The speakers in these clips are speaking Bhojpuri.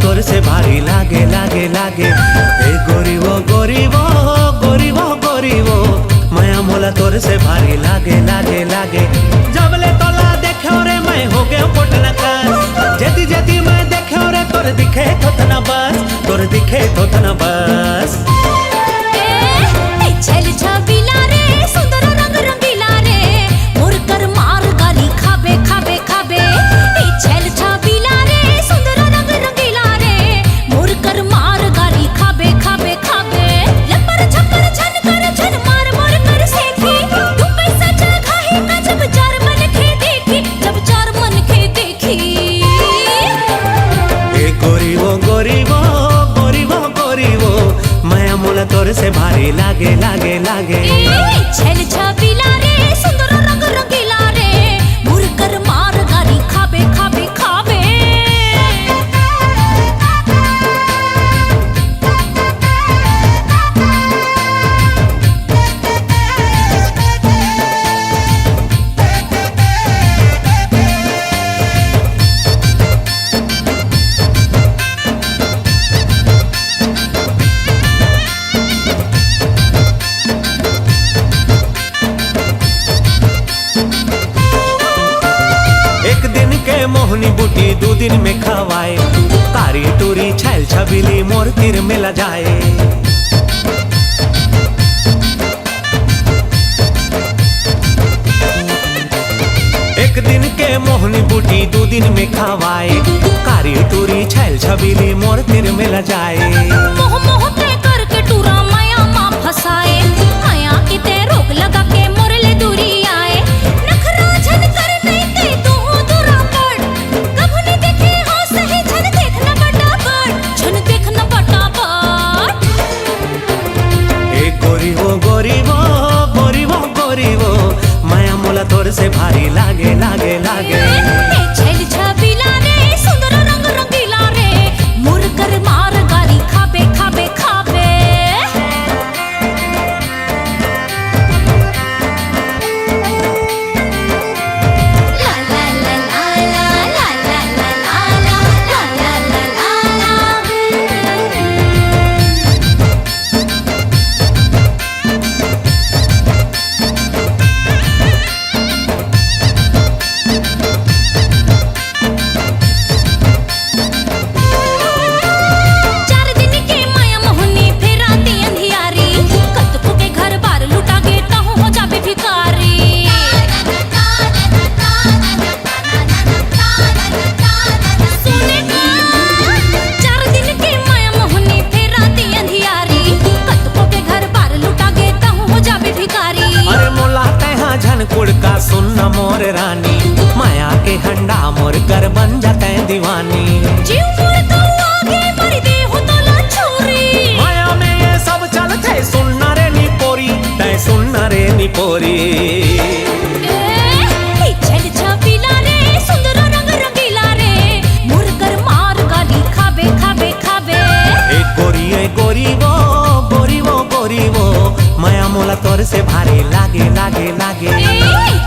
तोर से भारी लागे लागे लागे ए गोरीबो गोरीबो गोरीबो गोरीबो माया मोला तोर से भारी लागे लागे लागे जब ले तोला देखो रे मैं हो गया पोटना का जेती जेती मैं देखो रे तोर दिखे थोतना बस तोर दिखे थोतना बस छल छबीला रे सुंदर रंग रंगीला रे मोर कर मार गाली खाबे खाबे खाबे छल छबीला रे सुंदर रंग रंगीला रे मोर कर मार गाली खाबे खाबे खाबे लपर छपर छन कर छन मार मोर कर सेखी तू पैसा चल खाही का जब चार मन के देखी जब चार मन के देखी ए गोरीबो गोरीबो गोरीबो गोरीबो माया मोला तोर से भारी लागे लागे लागे छल छबीला रे सुंदर रंग रंगीला रे मोर कर मार गाली खाबे खाबे खाबे मोहनी बूटी दो दिन में खवाए कारी टूरी छैल छबीली मोर तीर में ल जाए एक दिन के मोहनी बूटी दो दिन में खवाए कारी टूरी छैल छबीली मोर तीर में ल जाए मोह मोह ते करके टूरा माया मां फसाए माया की ते रोक लगा के मोर ले दूरी आए नखरा झन कर नहीं ते तू दूरा पड़ कब नहीं देखे हो सही झन देखना बटाबट झन देखना बटाबट ए गोरीबो गोरीबो गोरीबो गोरीबो माया मोला तोर से भारी लागे लागे लागे छल छबीला रे सुंदर रंग रंगीला रे मोर कर मार गाली खाबे खाबे खाबे ला ला ला ला ला ला ला ला ला ला ला चार दिन के माया मोहनी फिर आती अंधियारी कतको के घर बार लुटा गे कहूँ हो जाबे भिखारी सुने का चार दिन के माया मोहनी फिर आती अंधियारी कतको के घर बार लुटा गे कहूँ हो जाबे भिखारी अरे मोला तैहा झनकुड़ का सुनना मोर रानी माया के हंडा मोर कर बन जाते दीवानी जीव मोर तो आगे मर दे हो तो ला छोरी माया में ये सब चलते सुनना रे नी पोरी तै सुनना रे नी पोरी छल छबीला रे सुंदर रंग रंगीला रे मोर कर मार गाली खाबे खाबे खाबे ए गोरीबो गोरीबो गोरीबो माया मोला तोर से भारी लागे लागे लागे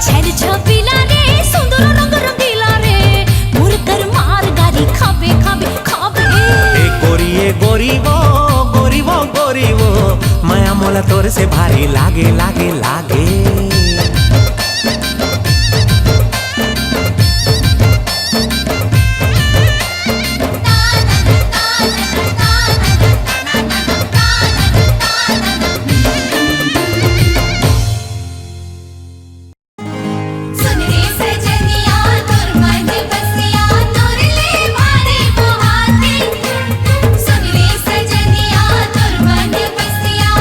छल छबीला रे सुंदर रंग रंगीला रे मोर कर मार गाली खाबे खाबे खाबे ए गोरीबो गोरीबो गोरीबो माया मोला तोर से भारी लागे लागे लागे सुन रे सजनिया तोर मन बसिया तोर ले भारी बुहाती सुन रे सजनिया तोर मन बसिया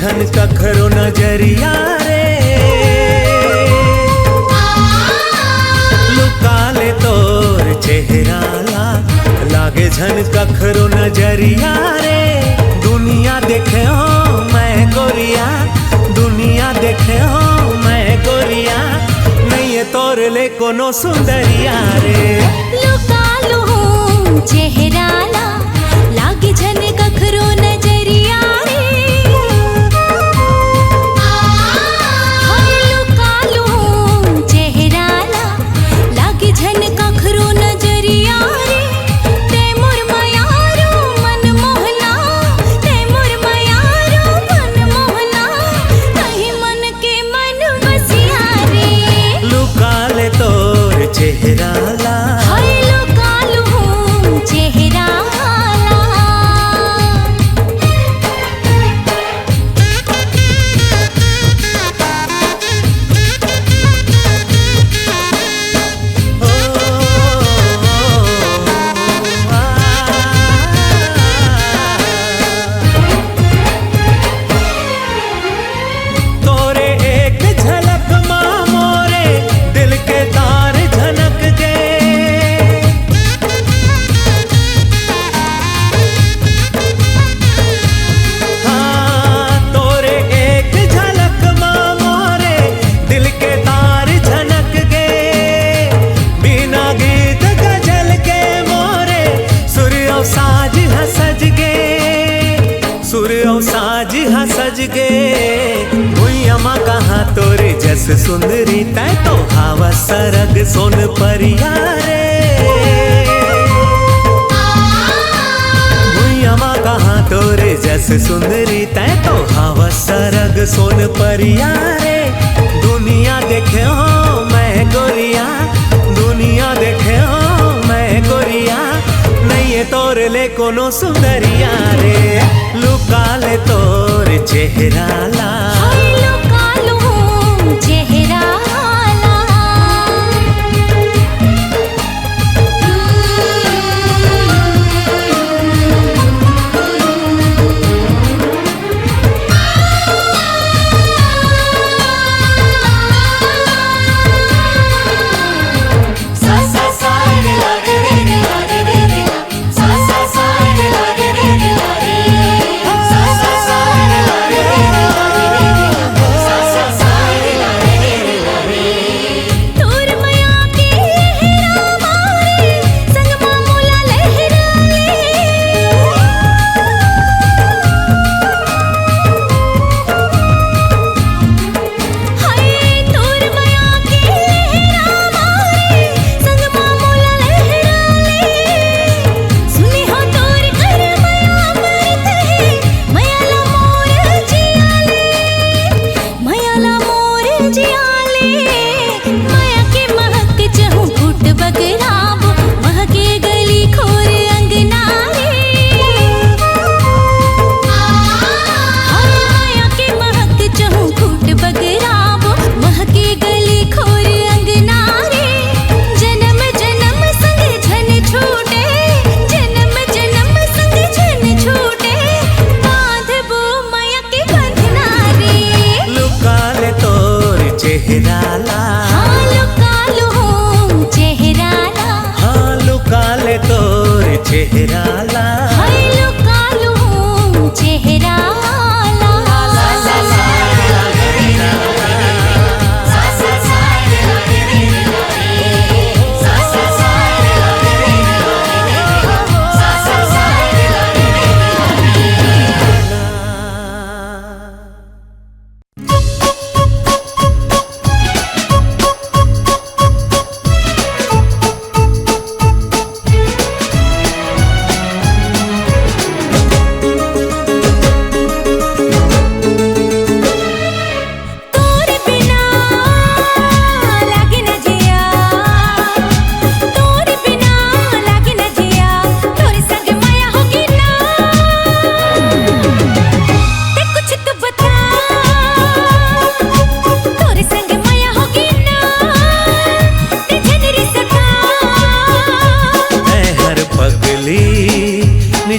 झन कखरो नजरिया रे लुका ले तोर चेहरा लागे झन कखरो नजरिया रे दुनिया देखे हो मैं गोरिया दुनिया देखे हो मैं गोरिया नहीं है तोर ले कोनो सुंदरिया रे लुका लूं चेहरा लागे झन कखरो नजरिया रे हाय लुका लूं चेहरा लागे झन कखरो नजरिया रे ते मोर मायारो मन मोहना ते मोर मायारो मन मोहना कहीं मन के मन बसिया रे लुका ले तोर चेहरा हाय लुका लूं चेहरा तोरे एक झलक माँ मोरे दिल के तार झनक गए हाँ तोरे एक झलक माँ मोरे दिल के तार झनक गए बिना गीत गजल के मोरे सूर्य और साज हसज गए सूर्य और साज हसज गए भुइयामा कहाँ तोरे जस सुंदरी तै तो हावा सरग सोन परिया रे भुइयामा कहाँ तोरे जस सुंदरी तै तो हावा सरग सोन परिया रे दुनिया देखे हो मैं गोरिया दुनिया देखे हो मैं गोरिया नहीं है तोर ले कोनो सुंदरिया रे लुका ले तोर चेहरा हाय लुका लूं चेहरा तोर माया के लहरा मारे संग मामूला लहरा ले हाय तोर माया के लहरा मारे संग मामूला लहरा ले सुनी हो तोर घर माया मरत है मायाला मोर जिया ले मायाला मोर जिया ले माया के महक चहु फूट बगराबो महके गली खोर अंगना रे हाय माया के महक चहु फूट बगराबो महके गली खोर अंगना रे जन्म जन्म संग झन छूटे जन्म जन्म संग झन छूटे बांधबो माया के बंधना रे लुका ले तोर चेहरा हाँ लुका लूं चेहरा हाँ लुका ले तोर चेहरा हाय लुका लूं चेहरा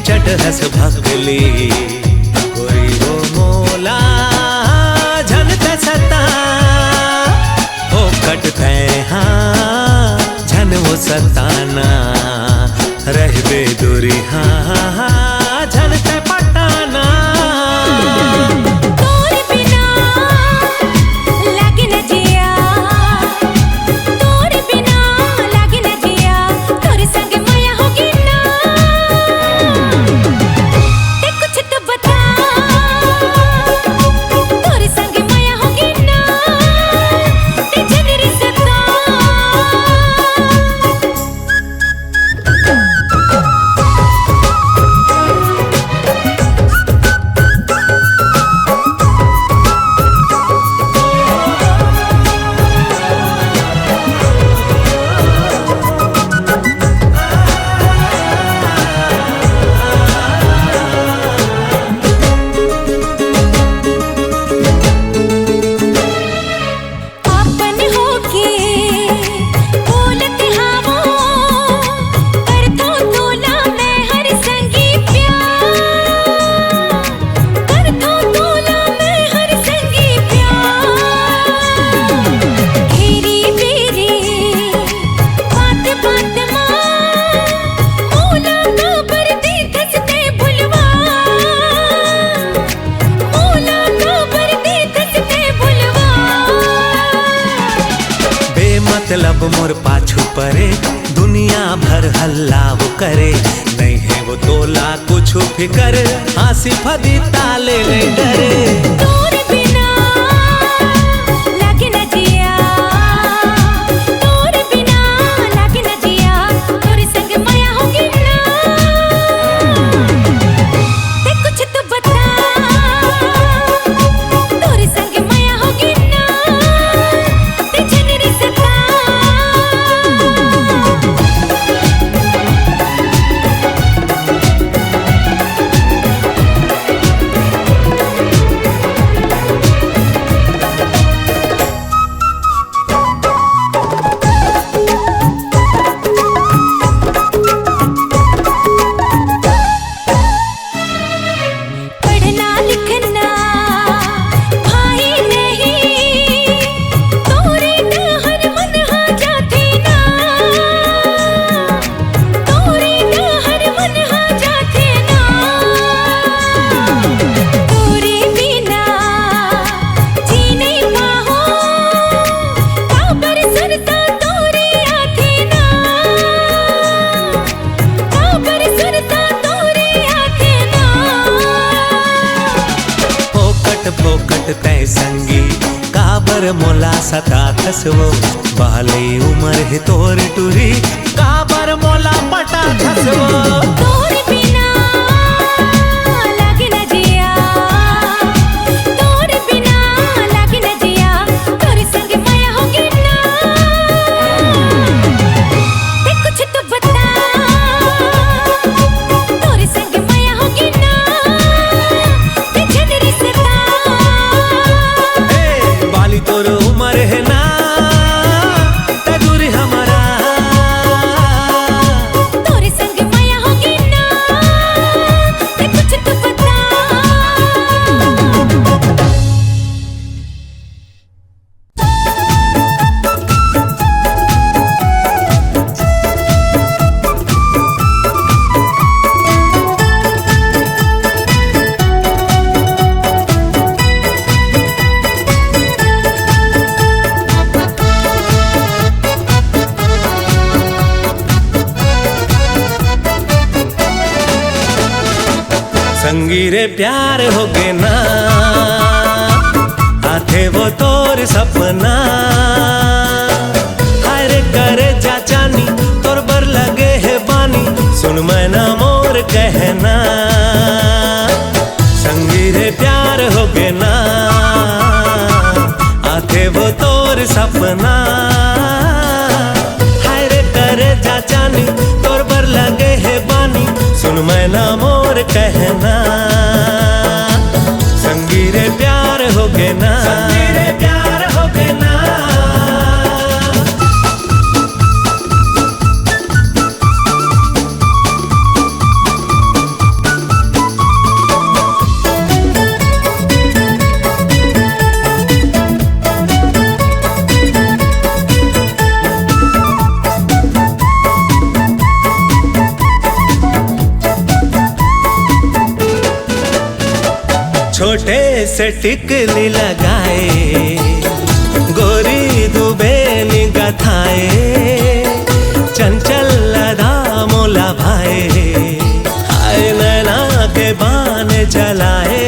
चट हस भगली गोरी वो मोला तय हाँ झन वो सताना रहबे दूरी हाँ झन ते पटाना। तोरे बिना लागे न जिया, तोरे बिना लागे न जिया, तोरे संग माया होगी ना। ते कुछ तो बता, तोरे संग माया होगी ना, ते जनरी सता। आपन होके बोलत हावो, करथो तोला मैं हर संगी प्यार, करथो तोला मैं हर संगी प्यार। घेरी बेरी बात बात मां, मोला खबर दी दसते भुलवा, मोला खबर दी दसते भुलवा। बेमतलब मोर पाछू परे दुनिया भर हल्ला वो करे, नहीं है वो तोला कुछ फिकर हाँसी फदी ताले ले डरे। तोरे बिना लागे न जिया, तोरे बिना लागे न जिया, तोरे संग माया होगी ना। ते कुछ तो बता, तोरे संग माया होगी ना, ते जनरी सता। पढ़ना लिखना भाई नहीं, तोरे डहर मन हा जाथे ना, तोरे डहर मन हा जाथे ना। तोरे बिना जी नहीं पाहो, काबर सुनता तोरे आथे ना, काबर सुनता तोरे आथे ना। फोकट तय संगी काबर मोला सता थसवो, बाले उमर है तोर टूरी काबर मोला पटा थसवो। तोरे बिना लागे न जिया, तोरे बिना लागे न जिया, तोरे संग माया होगी ना। ते कुछ तो बता, तोरे संग माया होगी ना, ते जनरी सता। ए, बाली तोर उमर है ना ते दूरी हमारा, तोरे संग माया होगी ना, ते कुछ तो बता। संगी रे प्यार हो गए ना, आथे वो तोर सपना। हाय रे करे चाचानी तोर बर लगे है बानी, सुन मैना मोर कहना। संगी रे प्यार हो गए ना, आथे वो तोर सपना। हाय रे करे चाचानी तोर बर लगे है बानी, सुन मैना मोर कहना। संगी रे प्यार हो गए ना, संगी रे प्यार हो गए ना। छोटे से टिकली लगाए, गोरी दुबे निगाह थाए, चंचल लदा मोला भाए, हाय नैना के बान चलाए,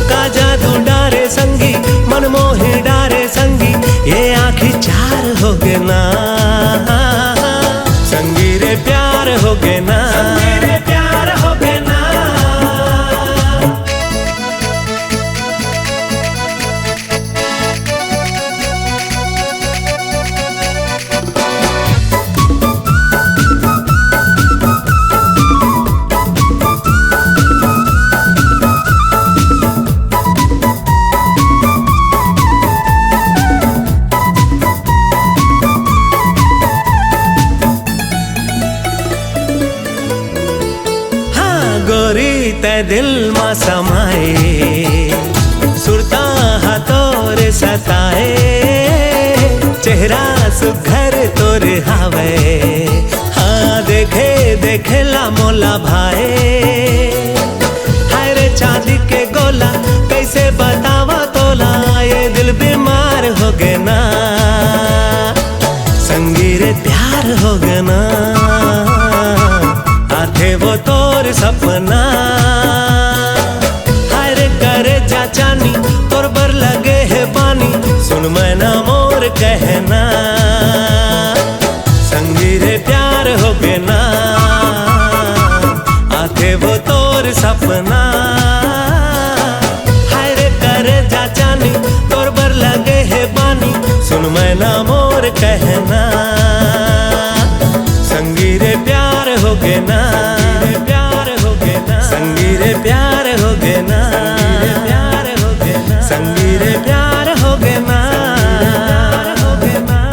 का जादू डारे संगी, मनमोही डारे संगी, ये आँखी चार हो गे ना, संगी रे प्यार हो गे ना, संगी रे प्यार हो गे ना। गोरी ते दिल मा समाए, सुरता हाथों रे सताए, चेहरा सुघर तोर हावे, हाँ देखे देखे ला मोला भाए, हाय रे चांदी के गोला कैसे बतावा तोला, ये दिल बीमार हो गए ना, संगी रे प्यार हो गए ना, आथे वो तोर सपना, हाय रे करे चाचानी तोर बर लगे है पानी, सुन मैना मोर कहना, संगी रे प्यार हो गे ना, आथे वो तोर सपना, हाय रे करे चाचानी तोर बर लगे है पानी, सुन मैना मोर कहना, संगी रे प्यार हो गे ना, प्यार हो गे ना, संगी रे प्यार हो गे ना, प्यार हो गे ना, संगी रे प्यार हो गे ना, प्यार हो गे ना।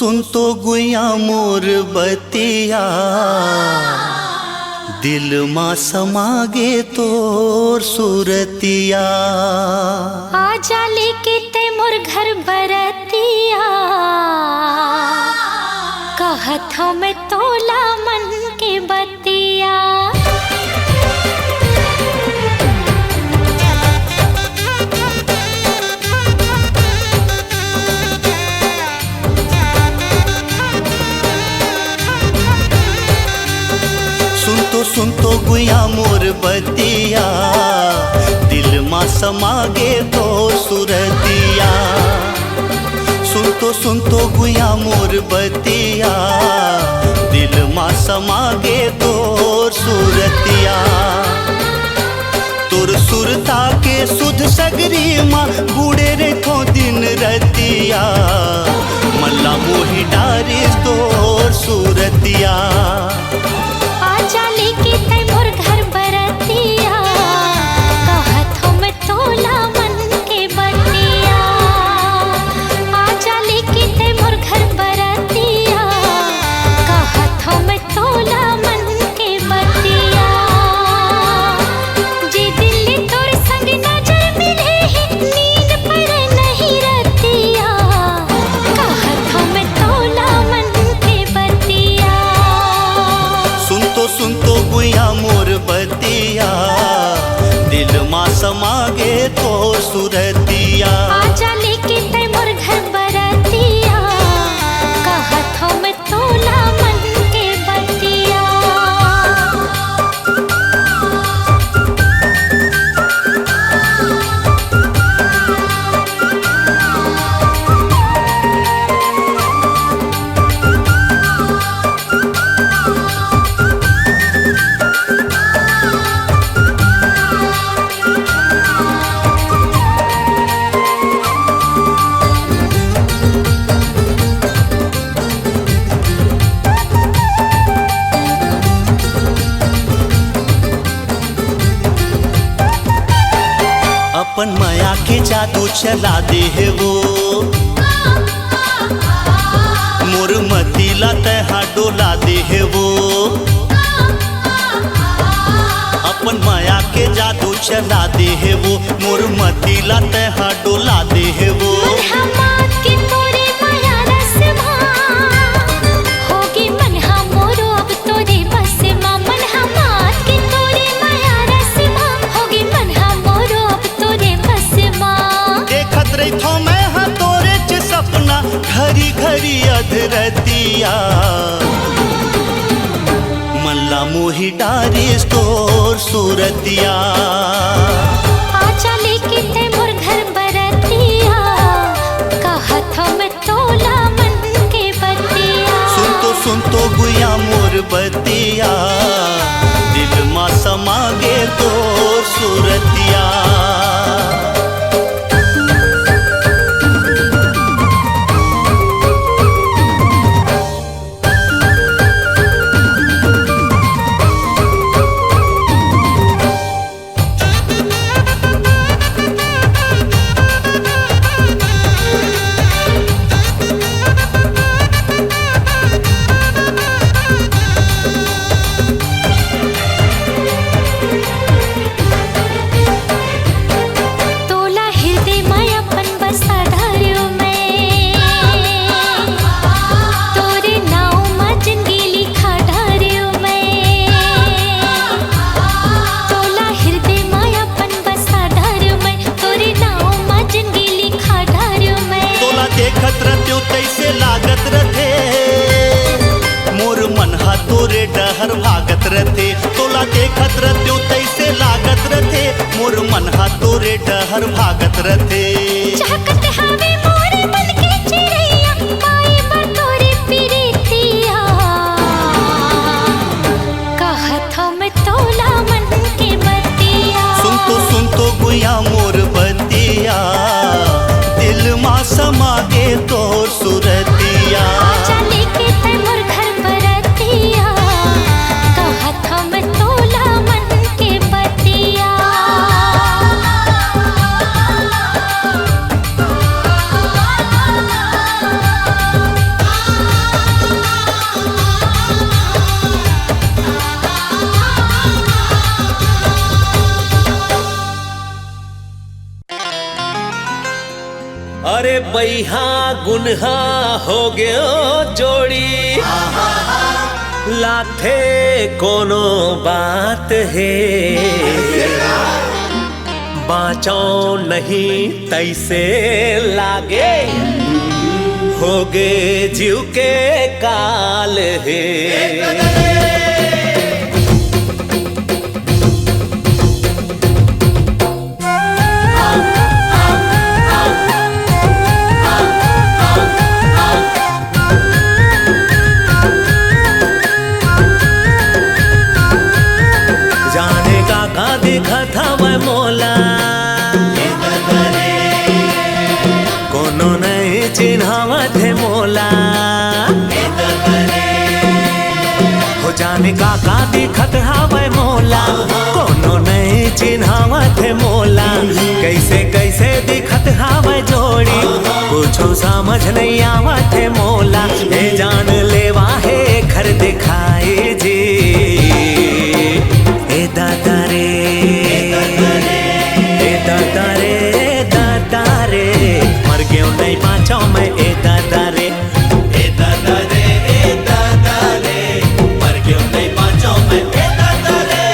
सुन तो गुया मोर बतिया, दिल मां समागे तोर सूरतिया। आजा लेके ते मोर घर बरतिया, कहत हो मैं तोला मन के बतिया। सुन तो गुया मोर बतिया, दिल मां समागे तोर सूरतिया। सुन तो गुया मोर बतिया, दिल मां समागे तोर सूरतिया। तोर सुरता के सुध सगरी मां बूढ़े रे थो दिन रतिया, मल्ला मोही डारी तोर सूरतिया। आजा लेके ते मोर घर बरतिया, कहत हो मैं तोला मन के बतिया। आजा लेके ते मोर घर बरतिया, कहत हो मैं तोला मन के बतिया। जे दिल तोर संग नजर मिले ही नींद पड़े नहीं रतिया, कहत हो मैं तोला मन के बतिया। सुन तो गुया मोर बतिया, दिल मां समागे तोर सूरतिया। आजा लेके ते मोर घर बरतिया, कहत हो मैं तोला मन के बतिया। अपन माया के जादू चला दे है वो, मोर मतीला तहा डोला दे है वो। अपन माया के जादू चला दे है वो, मोर मतीला तहा डोला दे है वो। मनहमात के तोरे माया रसमा, होगी मनहा मोरो अब तोरे बस माँ। मनहमात के तोरे माया रसमा, होगी मनहा मोरो अब तोरे बस माँ। देखत रही थो मैं हाँ तोरे च सपना, घरी घरी अधरतिया, मल्ला मोही डारी तोर सूरतिया। आजा लेके ते मोर घर बरतिया, कहत हो मैं तोला मन के बतिया। सुन तो गुया मोर बतिया, दिल मां समागे तोर सूरतिया। डहर भागत रथे, तोला देखत रत्यो तैसे लागत रथे, मोर मन हा तोरे डहर भागत रथे। चाहत हवे मोर मन के चिड़ैया, पाए बा तोरे प्रीतिया, कहत हम तोला मन के बतिया। सुन तो गुया मोर बतिया, दिल मां समागे तोर सुरतिया। आजा लेके ते मोर घर बरतिया, कहत हम तोला मन के बतिया। बैहा गुनहा हो गयो जोड़ी लाथे कोनो बात है बाँचो नहीं तैसे लागे होगे जीव के काल है जाने का देखा था वह मोला कोनो नहीं चिन्हावत है मोला हो जाने का दिखत हवै मोला कोनो नहीं चिन्हावत है मोला कैसे कैसे दिखत हवै जोड़ी कुछो समझ नहीं आवत है मोला ए जान लेवा है घर दिखाए जी ए दादा रे ए दादा रे दादा रे मर गयो नहीं बाँचो मैं ए दादा रे ए दादा रे ए दादा रे मर गयो नहीं बाँचो मैं ए दादा रे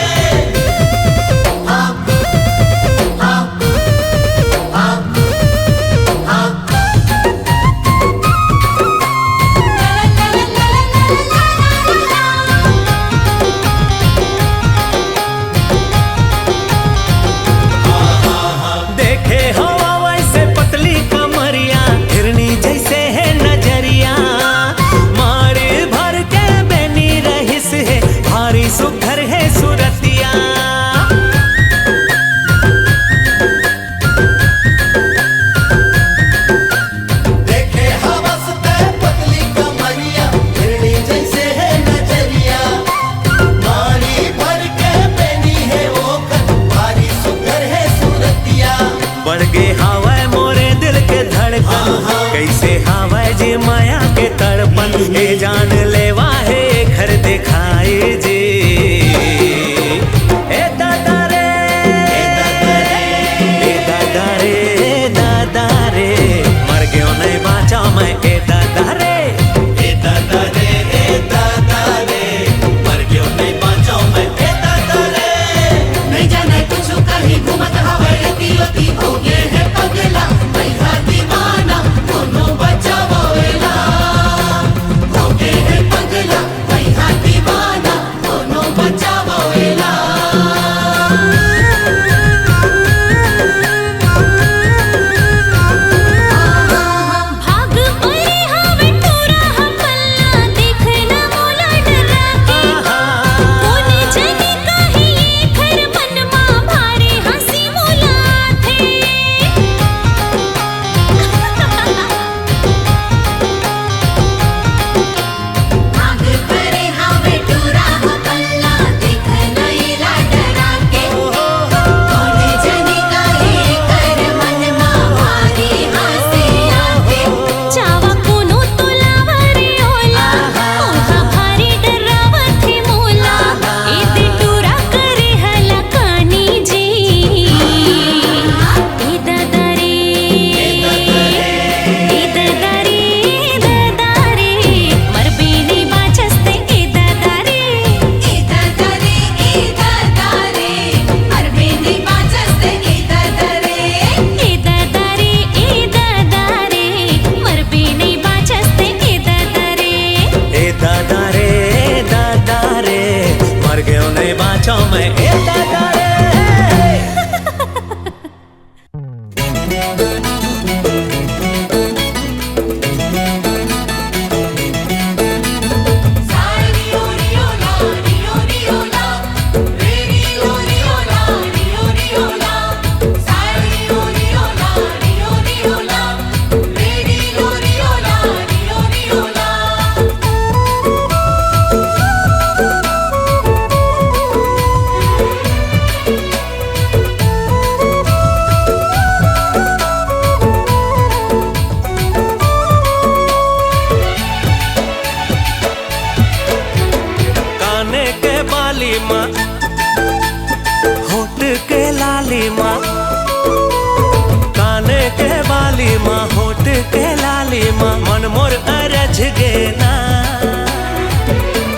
अरझ गे ना।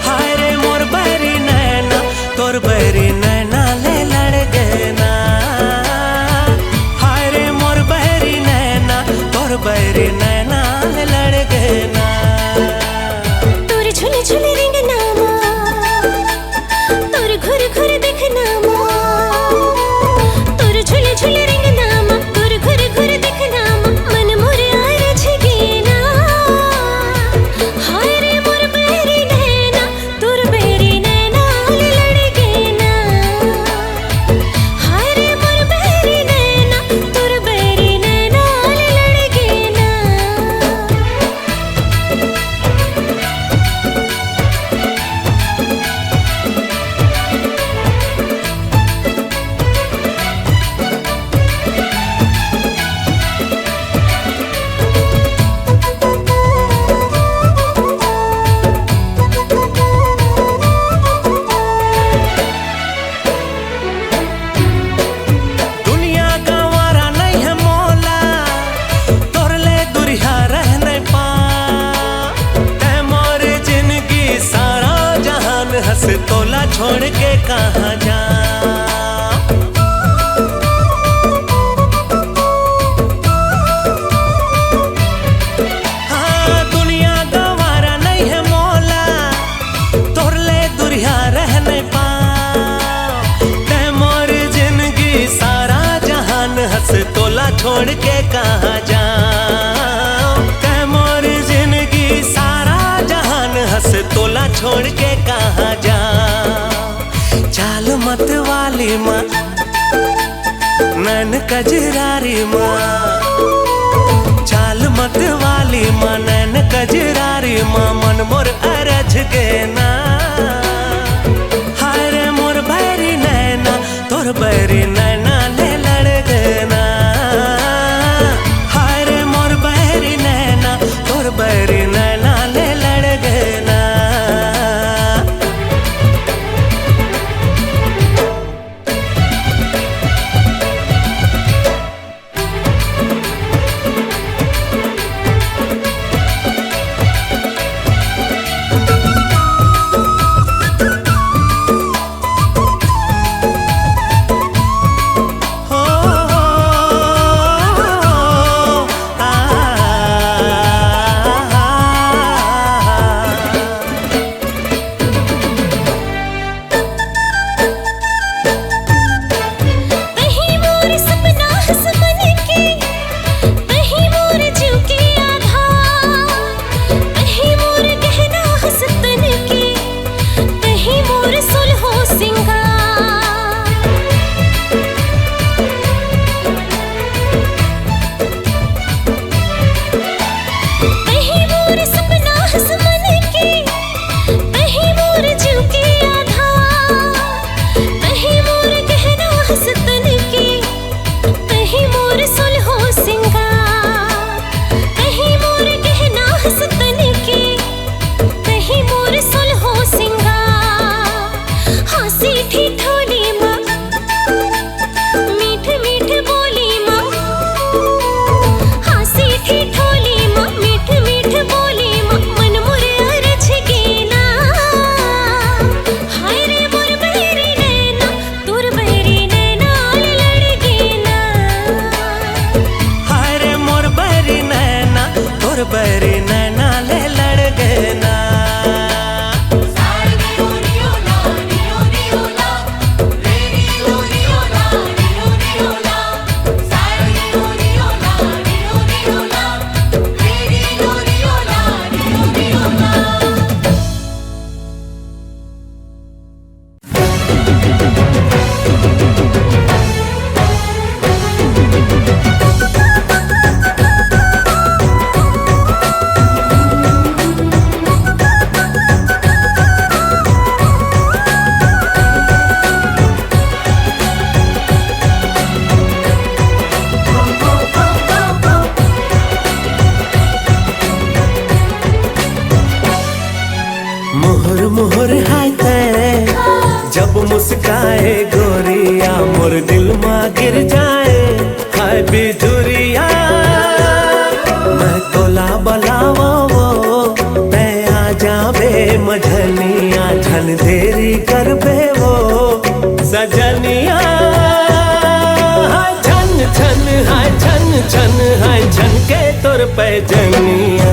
हाय रे मोर बैरी नैना तोर बैरी नैना ले लड़ गे ना। हाय रे मोर बैरी नैना तोर बैरी नैना ले लड़ गे ना। तोर झुले झुले रिंग नामा, तोर घुर घुर देख नामा, तोर झुले झुले रिंग नामा, तोर घुर घुर देख नामा, मन मोर अरझ गे ना। हाय रे मोर बैरी नैना तोर बैरी नैना ले लड़ गे ना। हाय रे मोर बैरी नैना तोर बैरी नैना ले लड़ गे ना। दुनिया गंवारा नहीं है मौला तोर ले दुरिया रह नहीं पा। तै मोर जिंदगी सारा जहान हंस तोला छोड़ के कहाँ जा। हाँ दुनिया गंवारा नहीं है मौला तोर ले दुरिया रह नहीं पा। तै मोर जिंदगी सारा जहान हंस तोला छोड़ के कहाँ जा। तै मोर जिंदगी सारा जहान हंस तोला छोड़ के कहाँ जा। चाल मत वाली माँ नैन कजरारी माँ, चाल मत वाली माँ नैन कजरारी माँ, मन मोर अरझ गे ना। हाय रे मोर बैरी नैना तोर बैरी नैना ले लड़ गे ना। हाय रे मोर बैरी नैना तोर बैरी नैना ले लड़ गे ना। हो आ कहीं मोर सपना हंस मन के, कहीं मोर जीव के आधार, कहीं मोर गहना हंस तन के, कहीं मोर सुलहो सिंगार। कहीं मोर सपना हंस मन के, कहीं मोर जीव के आधार, कहीं मोर गहना हंस तन के, कहीं मोर सुलहो सिंगार। कहीं मोर गहना हंस तन के, कहीं मोर सुलहो सिंगार। हंसी ठिठोली माँ, मीठ मीठ बोली माँ, हंसी ठिठोली माँ, मीठ मीठ बोली माँ, मन मोर अरझ गे ना। हाय रे मोर बैरी नैना तोर बैरी नैना ले लड़ गे ना। हाय रे मोर बैरी नैना तोर बैरी नैना ले लड़ गे ना। मोहर मोहर हाय तैं जब मुस्काए गोरिया मोर दिल माँ गिर जाए। हाय बिजुरिया मैं तोला बलावा वो मझनिया झन देरी करबे वो सजनिया हाय छन छन हाय छन छन हाय छन के तोर पैजनिया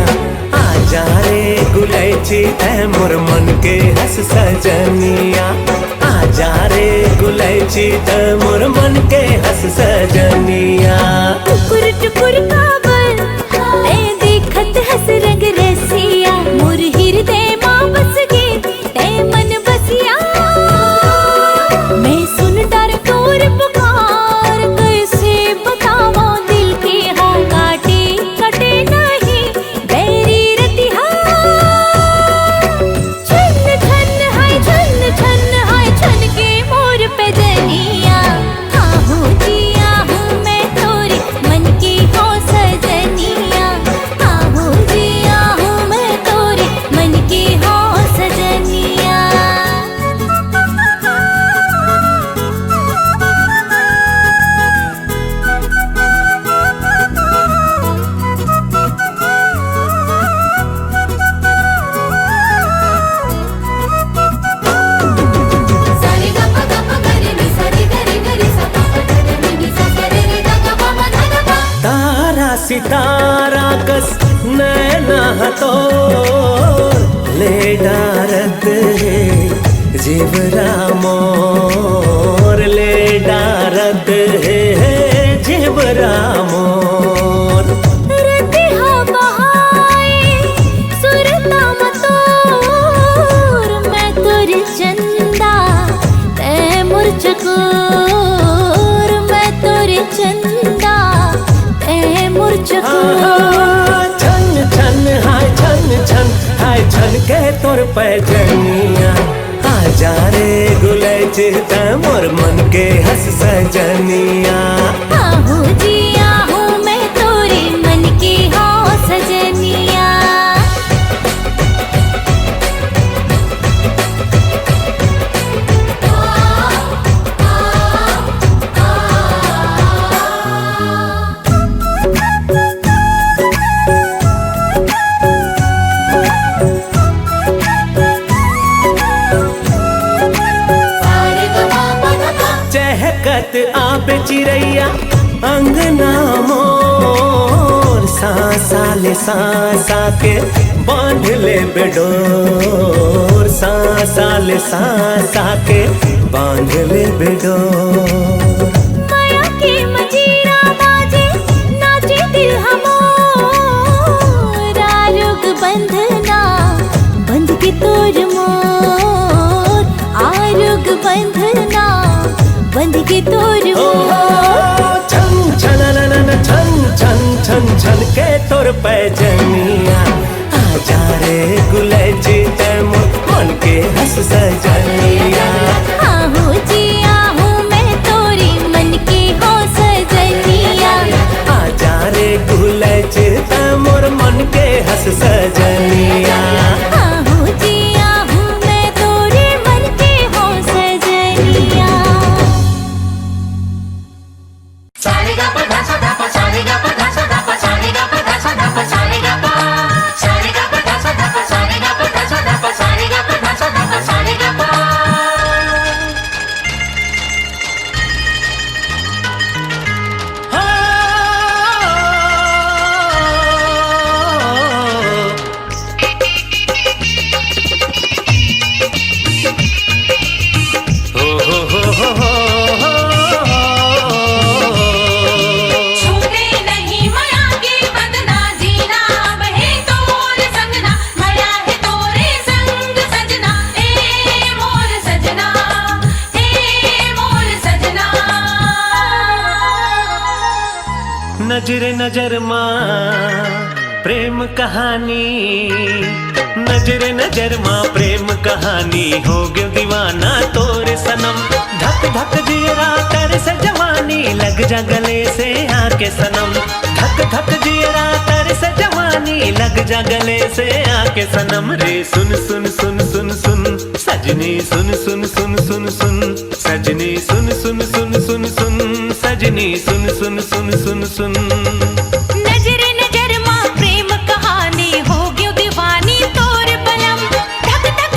आजा रे गुलैची तै मोर मन के हंस सजनिया आजा रे गुलैची तै मोर मन के हंस सजनिया टुकुर टुकुर काबर ए देखत हंस रंग रसिया मोर हृदय मां बस गे ते मन बसिया मैं सुन डर तोर पुकार कैसे बतावा दिल के हाँ काटे कटे नहीं बैरी रतिहा छन छन हाय छन के मोर पे जनिया आहू जिया हूँ मैं तोरे मन की हो सजनिया आहू जिया हूँ मैं तोरे मन की हो सजनिया सारे गप गप करे नि सारे गरे गरे सा पा ग रे नि सा ग रे ग ग प म ध ध प तारा सितारा कस नैना तो ले डारत है जीवरा मोर ले डारत है जीवरा मोर रतिहा बहाए सुरता मतोर मैं तोर चंदा तै मोर चकोर मैं तोर चंदा तै मोर चकोर छन छन हाय छन हाय छन के तोर पैजनिया आजा रे गुलैची तै मोर मन के हंस सजनिया आहू जिया हूँ मैं तोरे मन की हो सजनिया सारे ग प म ध प चहकत आप चिड़ैया अंगना मोर सांसा ले सांसा के बांध ले बेडोर सांसा ले सांसा के बांध ले बेडोर माया के मजीरा बाजे नाचे दिल हमोर आरुग बंधना बंध के तोर मोर आरुग बंधना बंध के तोर मोर छन छन छन छन छन छन के तोर पैजनिया आजा रे गुलैची तै मोर मन के हंस सजनिया आहू जिया हूँ मैं तोरे मन की हो सजनिया आजा रे गुलैची तै मोर मन के हंस सजनिया आहू जिया हूँ मैं तोरे मन की हो सजनिया सारे गा प धा सा धा प सारे गा प धा सा धा प सारे गा प धा सा धा प सारे गा प सारे गा प धा सा धा प सारे गा प धा सा धा प सारे गा प धा सा धा प सारे गा प छूटे नहीं माया की बंधना जीना बहे तोर संगना माया है तोरे संग सजना हे मोर सजना हे मोर सजना नजर नजर माँ प्रेम कहानी नजर नजर माँ प्रेम कहानी हो गयो दीवाना तोरे सनम धक धक जियरा कर से जवानी लग जा गले से आके सनम धक धक जियरा कर से जवानी लग जा गले से आके सनम रे सुन सुन सुन सुन सुन सजनी सुन सुन सुन सुन सुन सजनी सुन सुन सुन सुन सुन सजनी सुन सुन सुन सुन सुन नजर नजर माँ प्रेम कहानी हो गयो दीवानी तोर बलम धक धक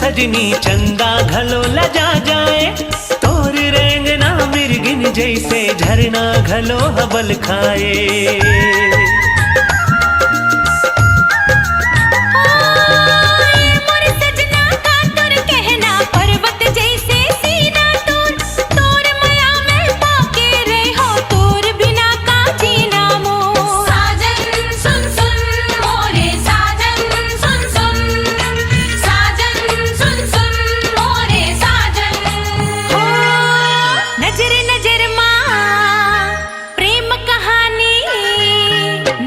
सजनी चंदा घलो लजा जाए, तोर रेंगना मिर्गिन जैसे झरना घलो हबल खाए। मोर सजना का तोर कहना पर्वत जैसे सीना तोर, तोर माया में पाके रहो तोर बिना का जीना मोर। साजन सुन सुन मोरे साजन सुन सुन, साजन सुन सुन मोरे साजन। हो नजर नजर माँ प्रेम कहानी,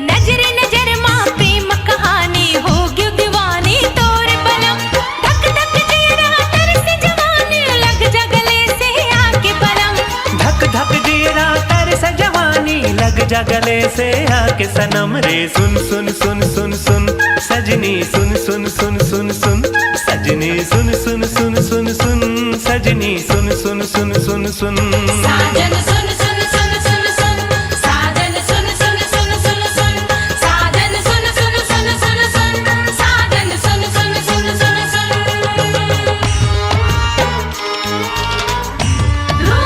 नजर नजर माँ प्रेम कहानी हो गयो दीवानी तोर बलम। धक धक जीरा तरस जवानी लग जा गले से आके बलम। धक धक जीरा तरस जवानी लग जा गले से आके सनम रे। सुन सुन सुन सुन सुन सजनी सुन सुन सुन सुन सुन सजनी सुन सुन सुन सुन सुन सजनी सुन सुन सुन सुन सुन। साजन सुन सुन सुन सुन सुन, साजन सुन सुन सुन सुन सुन, साजन सुन सुन सुन सुन सुन, साजन सुन सुन सुन सुन सुन। रू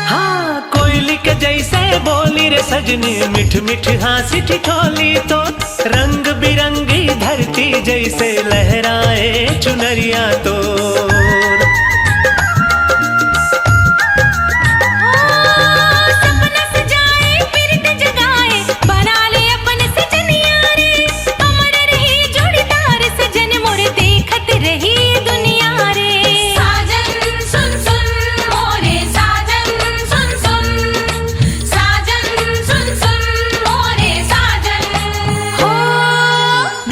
हाँ कोयली के जैसे बोली रे सजनी, मिठ मिठ हासी ठिठोली तो रंग बिरंगी धरती जैसे लहराए चुनरिया तो। सपना सजाए पिरत जगाए बना ले अपन सजनिया रे। अमर रही जोड़ीदार सजन मोरे देखत रही दुनिया रे। साजन सुन सुन मोरे साजन सुन सुन, साजन सुन सुन मोरे साजन। हो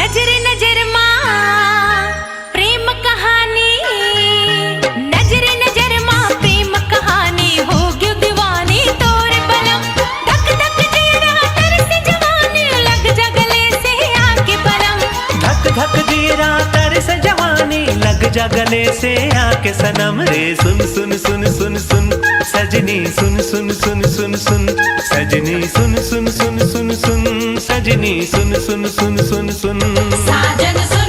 नजर नजर माँ प्रेम कहानी, नजर नजर माँ प्रेम कहानी हो गयो दीवानी तोर बलम। धक धक जीरा तरस जवानी लग जा गले से आके बलम। धक धक जीरा तरस जवानी लग जा गले से आके सनम रे। सुन सुन सुन सुन सुन सजनी सुन सुन सुन सुन सुन सजनी सुन सुन सुन सुन सुन सजनी सुन सुन सुन सुन सुन। साजन सुन